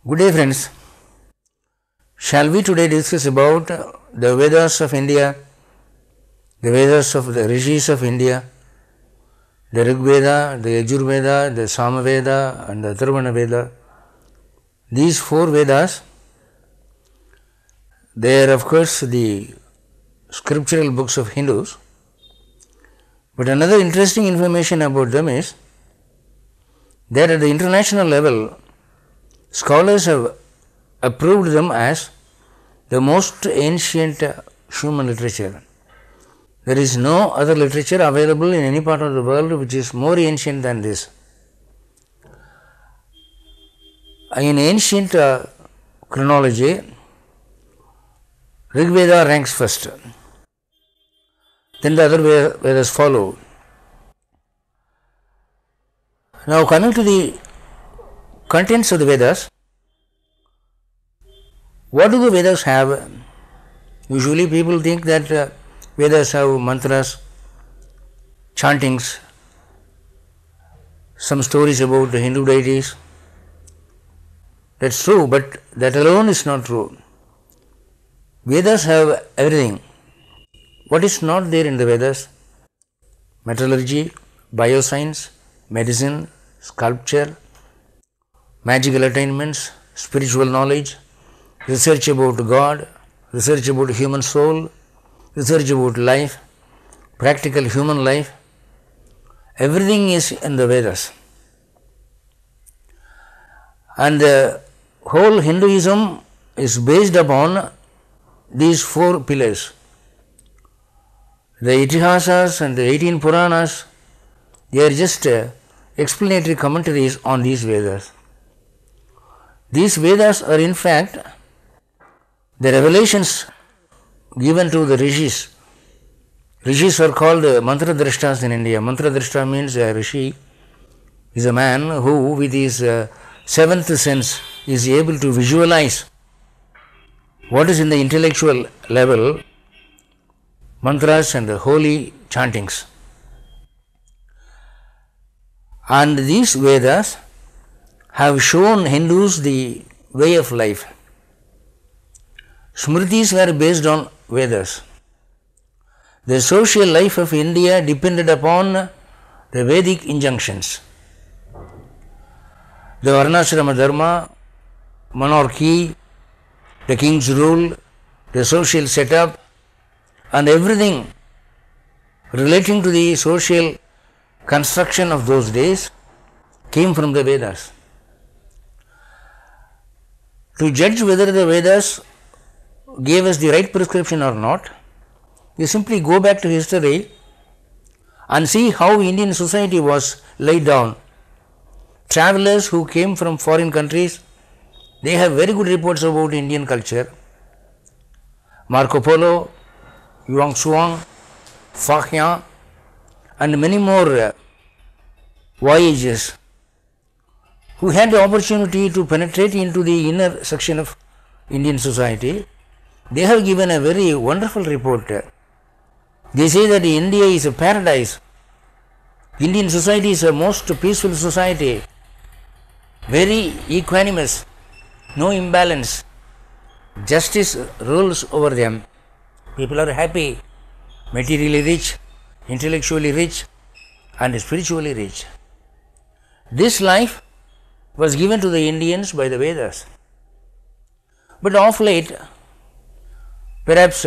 Good day, friends. Shall we today discuss about the Vedas of India, the Vedas of the Rishis of India, the Rig Veda, the Yajur Veda, the Sama Veda and the Atharvana Veda. These four Vedas, they are of course the scriptural books of Hindus. But another interesting information about them is that at the international level, scholars have approved them as the most ancient human literature. There is no other literature available in any part of the world which is more ancient than this. In ancient chronology, Rig Veda ranks first. Then the other Vedas follow. Now coming to the contents of the Vedas, what do the Vedas have? Usually people think that Vedas have mantras, chantings, some stories about the Hindu deities. That's true, but that alone is not true. Vedas have everything. What is not there in the Vedas? Metallurgy, bioscience, medicine, sculpture, magical attainments, spiritual knowledge, research about God, research about human soul, research about life, practical human life. Everything is in the Vedas. And the whole Hinduism is based upon these four pillars. The Itihasas and the 18 Puranas, they are just explanatory commentaries on these Vedas. These Vedas are in fact the revelations given to the Rishis. Rishis are called mantra drashtas in India. Mantra drashta means a Rishi is a man who with his seventh sense is able to visualize what is in the intellectual level, mantras and the holy chantings. And these Vedas have shown Hindus the way of life. Smritis were based on Vedas. The social life of India depended upon the Vedic injunctions. The Varnashrama Dharma, monarchy, the king's rule, the social setup, and everything relating to the social construction of those days came from the Vedas. To judge whether the Vedas gave us the right prescription or not, you simply go back to history and see how Indian society was laid down. Travelers who came from foreign countries, they have very good reports about Indian culture. Marco Polo, Yuan Shuang, Fahyan, and many more voyages who had the opportunity to penetrate into the inner section of Indian society. They have given a very wonderful report. They say that India is a paradise. Indian society is a most peaceful society, very equanimous, no imbalance. Justice rules over them. People are happy, materially rich, intellectually rich, and spiritually rich. This life was given to the Indians by the Vedas. But of late, perhaps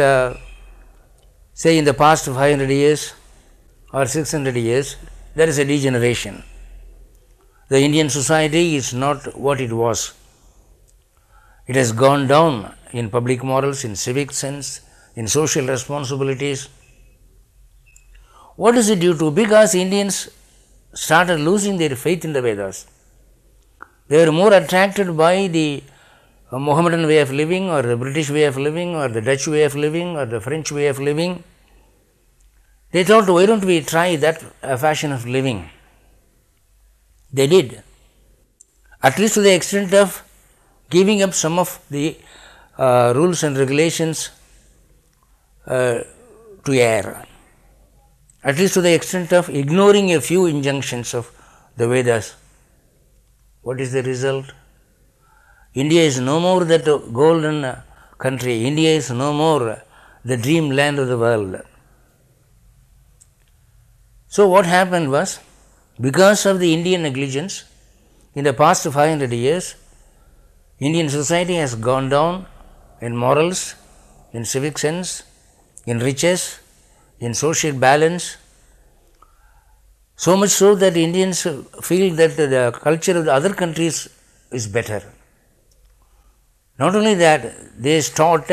say in the past 500 years or 600 years, there is a degeneration. The Indian society is not what it was. It has gone down in public morals, in civic sense, in social responsibilities. What is it due to? Because Indians started losing their faith in the Vedas. They were more attracted by the Mohammedan way of living, or the British way of living, or the Dutch way of living, or the French way of living. They thought, why don't we try that fashion of living? They did, at least to the extent of giving up some of the rules and regulations to err, at least to the extent of ignoring a few injunctions of the Vedas. What is the result? India is no more that golden country. India is no more the dreamland of the world. So what happened was, because of the Indian negligence, in the past 500 years, Indian society has gone down in morals, in civic sense, in riches, in social balance, so much so that Indians feel that the culture of the other countries is better. Not only that, they start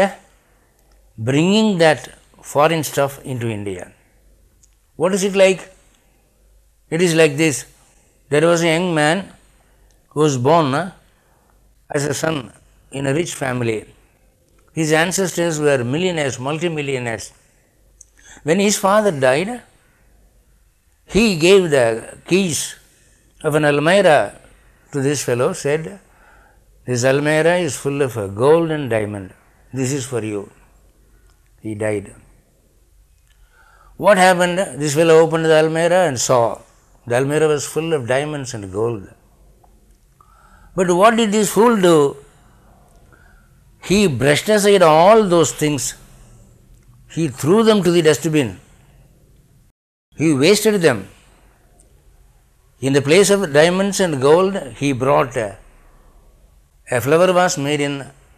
bringing that foreign stuff into India. What is it like? It is like this. There was a young man who was born as a son in a rich family. His ancestors were millionaires, multimillionaires. When his father died, he gave the keys of an almirah to this fellow, said, "This almirah is full of gold and diamond. This is for you." He died. What happened? This fellow opened the almirah and saw the almirah was full of diamonds and gold. But what did this fool do? He brushed aside all those things. He threw them to the dustbin. He wasted them. In the place of diamonds and gold, he brought a flower vase made in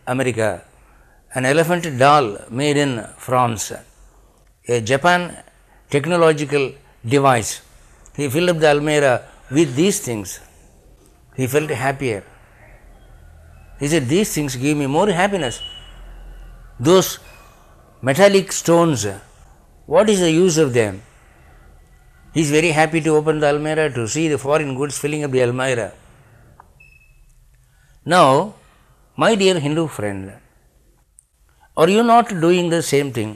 America, an elephant doll made in France, a Japan technological device. He filled up the almirah with these things. He felt happier. He said, "These things give me more happiness. Those metallic stones, what is the use of them?" He is very happy to open the almirah to see the foreign goods filling up the almirah. Now, my dear Hindu friend, are you not doing the same thing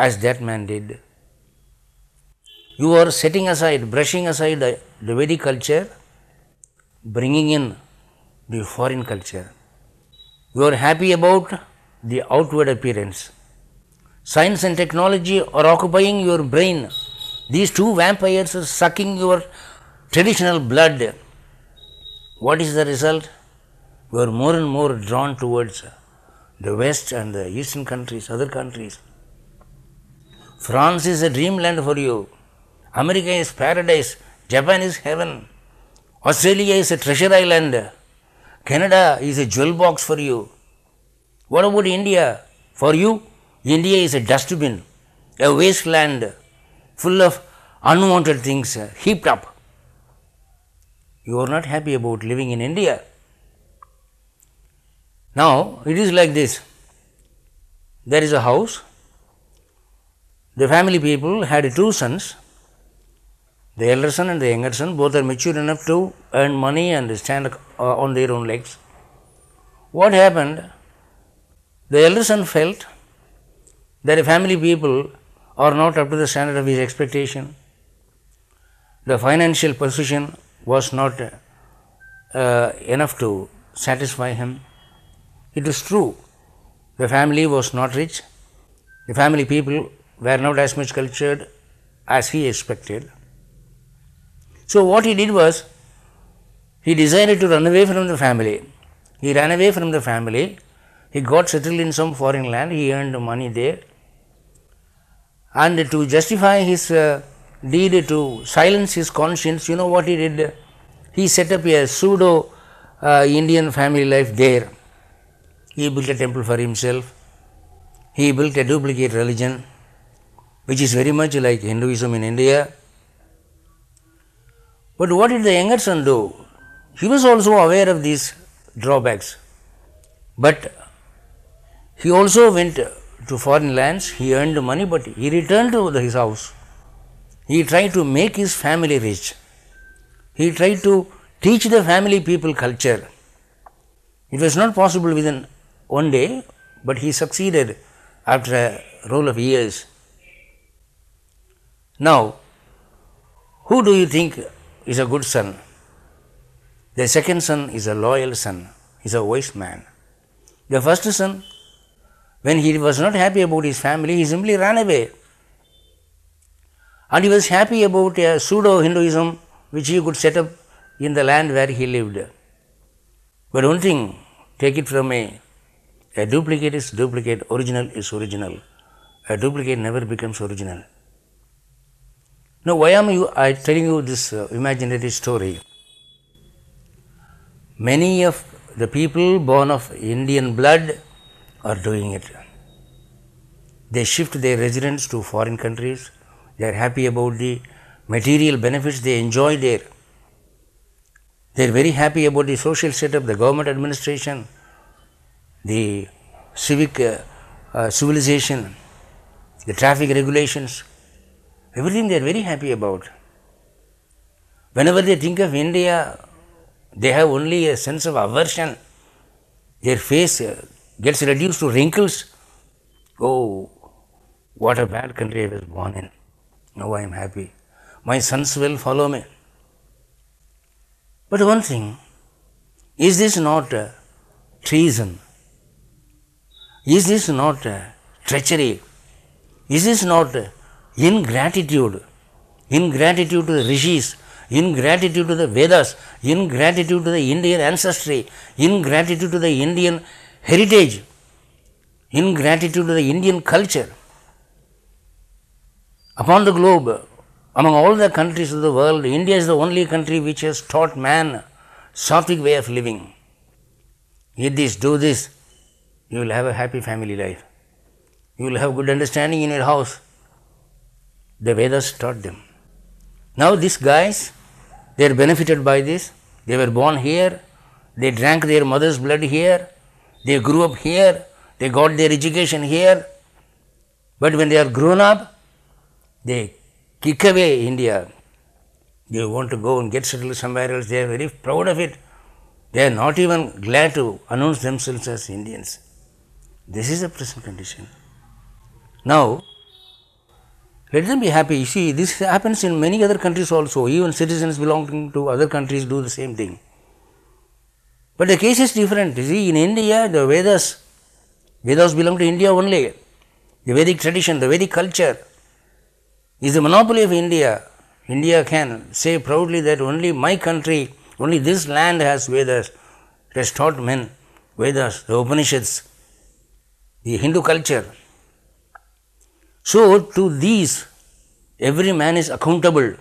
as that man did? You are setting aside, brushing aside the Vedic culture, bringing in the foreign culture. You are happy about the outward appearance. Science and technology are occupying your brain. These two vampires are sucking your traditional blood. What is the result? You are more and more drawn towards the West and the Eastern countries, other countries. France is a dreamland for you. America is paradise. Japan is heaven. Australia is a treasure island. Canada is a jewel box for you. What about India? For you, India is a dustbin, a wasteland full of unwanted things heaped up. You are not happy about living in India. Now, it is like this. There is a house. The family people had two sons. The elder son and the younger son, both are mature enough to earn money and stand on their own legs. What happened? The elder son felt that the family people are not up to the standard of his expectation. The financial position was not enough to satisfy him. It is true, the family was not rich. The family people were not as much cultured as he expected. So what he did was, he decided to run away from the family. He ran away from the family. He got settled in some foreign land. He earned money there. And to justify his deed, to silence his conscience, you know what he did? He set up a pseudo Indian family life there. He built a temple for himself. He built a duplicate religion, which is very much like Hinduism in India. But what did the younger son do? He was also aware of these drawbacks. But he also went to foreign lands, he earned money, but he returned to his house. He tried to make his family rich. He tried to teach the family people culture. It was not possible within one day, but he succeeded after a roll of years. Now, who do you think is a good son? The second son is a loyal son, is a wise man. The first son, when he was not happy about his family, he simply ran away. And he was happy about a pseudo-Hinduism which he could set up in the land where he lived. But one thing take it from me, a duplicate is duplicate, original is original. A duplicate never becomes original. Now, why am I telling you this imaginary story? Many of the people born of Indian blood are doing it. They shift their residence to foreign countries. They are happy about the material benefits they enjoy there. They are very happy about the social setup, the government administration, the civic civilization, the traffic regulations, everything they are very happy about. Whenever they think of India, they have only a sense of aversion. Their face gets reduced to wrinkles. Oh, what a bad country I was born in. Now I am happy. My sons will follow me. But one thing, is this not treason? Is this not treachery? Is this not ingratitude? Ingratitude to the rishis, ingratitude to the Vedas, ingratitude to the Indian ancestry, ingratitude to the Indian heritage, ingratitude to the Indian culture. Upon the globe, among all the countries of the world, India is the only country which has taught man sattvic way of living. Eat this, do this, you will have a happy family life. You will have good understanding in your house. The Vedas taught them. Now these guys, they are benefited by this. They were born here. They drank their mother's blood here. They grew up here. They got their education here. But when they are grown up, they kick away India. They want to go and get settled somewhere else. They are very proud of it. They are not even glad to announce themselves as Indians. This is the present condition. Now, let them be happy. You see, this happens in many other countries also. Even citizens belonging to other countries do the same thing. But the case is different. You see, in India, the Vedas belong to India only. The Vedic tradition, the Vedic culture is the monopoly of India. India can say proudly that only my country, only this land has Vedas. It has taught men Vedas, the Upanishads, the Hindu culture. So, to these, every man is accountable.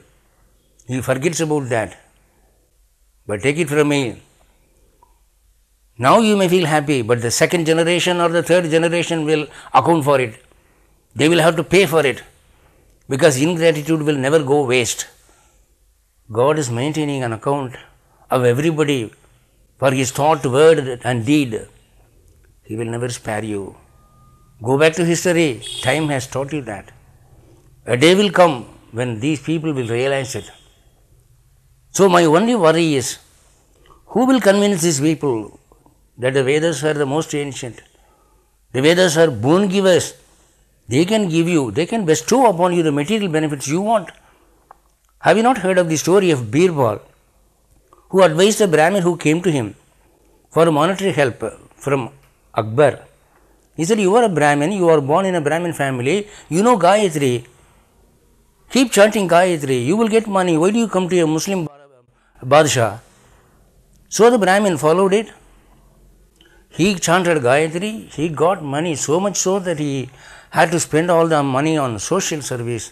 He forgets about that. But take it from me, now you may feel happy, but the second generation or the third generation will account for it. They will have to pay for it, because ingratitude will never go waste. God is maintaining an account of everybody for his thought, word and deed. He will never spare you. Go back to history. Time has taught you that. A day will come when these people will realize it. So my only worry is, who will convince these people that the Vedas are the most ancient? The Vedas are boon givers. They can give you, they can bestow upon you the material benefits you want. Have you not heard of the story of Birbal, who advised a Brahmin who came to him for monetary help from Akbar? He said, you are a Brahmin, you are born in a Brahmin family, you know Gayatri. Keep chanting Gayatri, you will get money. Why do you come to a Muslim Badshah? So the Brahmin followed it. He chanted Gayatri, he got money, so much so that he had to spend all the money on social service.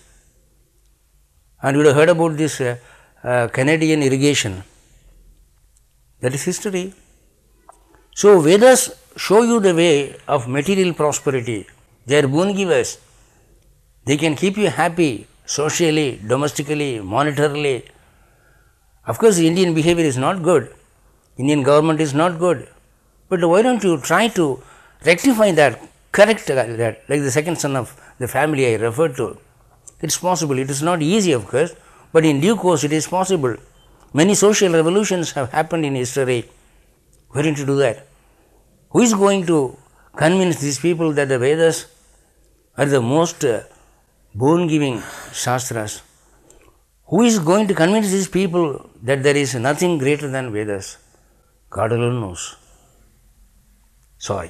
And you would have heard about this Canadian irrigation. That is history. So Vedas show you the way of material prosperity. They are boon givers. They can keep you happy socially, domestically, monetarily. Of course, Indian behavior is not good. Indian government is not good. But why don't you try to rectify that, correct that, like the second son of the family I referred to. It's possible. It is not easy, of course, but in due course it is possible. Many social revolutions have happened in history. Why don't you do that? Who is going to convince these people that the Vedas are the most boon-giving Shastras? Who is going to convince these people that there is nothing greater than Vedas? God alone knows. Sorry.